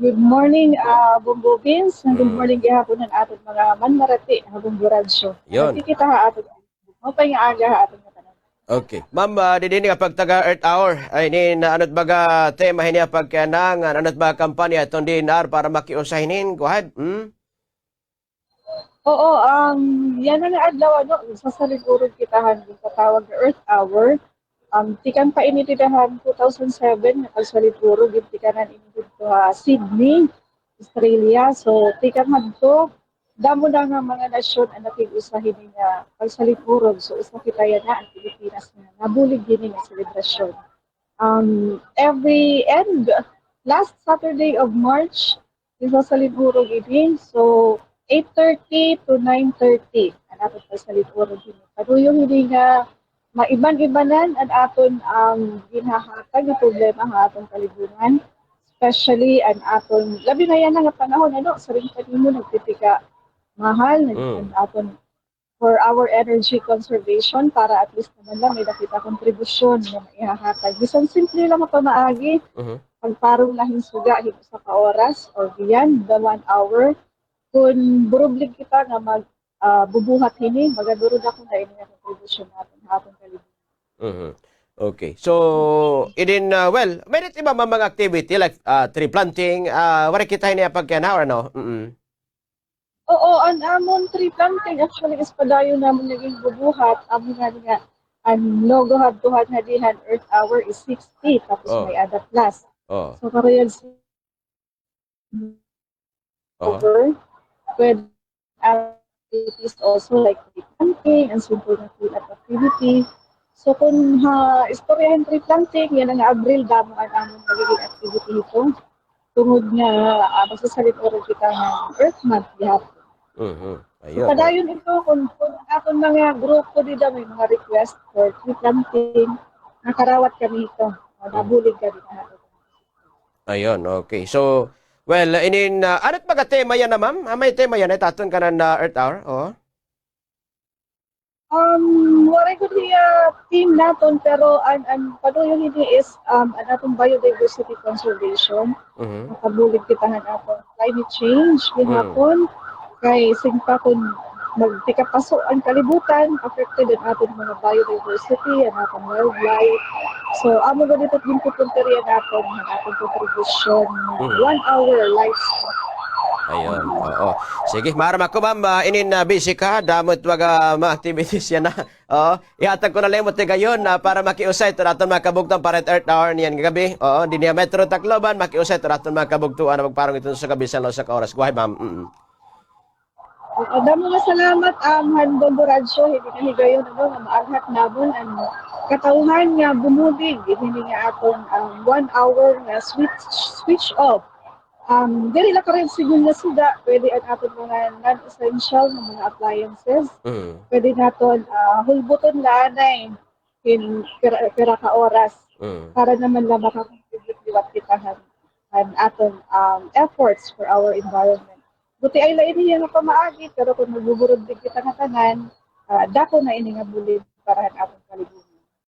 Good morning, Bongo Vince. Good Mm. morning gihapon ng ating mga manmarati habang buradsyo. Yon. Nagkikita ha aton. Mapay nga aga ha aton nga tanan. Okay. Ma'am, didi nga pag taga Earth Hour, ay nin ano't baga tema hinia pagkanang ano't baga kampanya itong dinar para makiusahinin. Go ahead. Hmm? Oo, yan na nga adlaw ano, sa saligurod kitahan yung katawag na Earth Hour. Tikan pa initidahan 2007 na pagsaligurod yung tikanan initid to Sydney, Australia. So tikan hadto damo na nga mga nasyon ang nakig-usahin nga pagsaligurod. So usa kita yan na ang Pilipinas nga nabulig din nga selebrasyon. Every end last Saturday of March isa sa liburo gini. So 8:30 to 9:30 ang aton pa sa liburo gini. Kaduyong hindi nga maiban-ibanan ang aton ang ginahatag nga problema nga aton kalibunan. Especially ang aton labi na yan nga panahon ano sa ring kanimo nagtitika mahal ang Mm. aton for our energy conservation para at least naman lang may nakita kontribusyon na maihahatag. Bisan simple lang mapamaagi, Mhm. pagparong lahing suga, higit sa ka-oras or beyond the 1 hour. Kung burublig kita nga bubuhat hini, magadurod ako na ini nga kontribusyon natin hapon kalibutan. Mhm. Okay. So, well, may iba mga activity like tree planting, wala kita hinia pagkana or ano? Mm. Oo, ang amon tree planting actually is padayon namon naging bubuhat. Amon nga ang logo hadtuhan na dihan Earth Hour is 60 tapos may Oh. ada plus. Oh. So karoyan Oh. over with activities also like tree planting and simple na cleanup activity. So kung istoryahan tree planting, yan ang Abril damo ang among magiging activity ito. Tungod nga magsasalit oras kita ng Earth Month gihapon. Mhm. So Ayun. Oh. padayon ito kung aton mga grupo dito may mga request for tree planting, nakarawat kami ito. Mhm. Nabulig kami na. Ayun, okay. So, well, ano't baga tema yan na, ma'am? May tema yan, ay taton ka na Earth Hour? Oo. Waray ko niya team naton pero ang panuyo hindi is ang atong biodiversity conservation. Mhm. Makabulig kita ng atong climate change Mm. gihapon kay sigpa kun magtikapaso ang kalibutan affected ang atong mga biodiversity ang atong wildlife. So amo ba dito din pupunteriya naton ang atong contribution Mhm. 1 hour lifespan. Ayun, oo. Sige, maram ako, ma'am. Busy ka. Damot waga mga activities yan na. Oo. Ihatag ko na lemot gayon na para makiusay to naton makabugtong para Earth Hour niyan gabi. Oo, di niya Metro Tacloban makiusay to naton makabugtuan na magparong ito sa gabi sa sa oras. Guhay, ma'am. Mm. Damo nga salamat Handong Boradsyo, hindi na higayon ano, nga maaghat namon ang katauhan nga bumulig, hindi nga atong 1 hour nga switch off. Dili lang karon sigun nga suga, pwede ang aton mga non-essential nga mga appliances. Mm. Pwede naton hulbuton lanay in pira ka oras Mm. para naman lang makakontribute liwat kitahan ang aton efforts for our environment. Buti ay lain niya nga pamaagi, pero kung magbuburod din kita nga tanan, dako na ini nga bulid para ang atong kalibutan.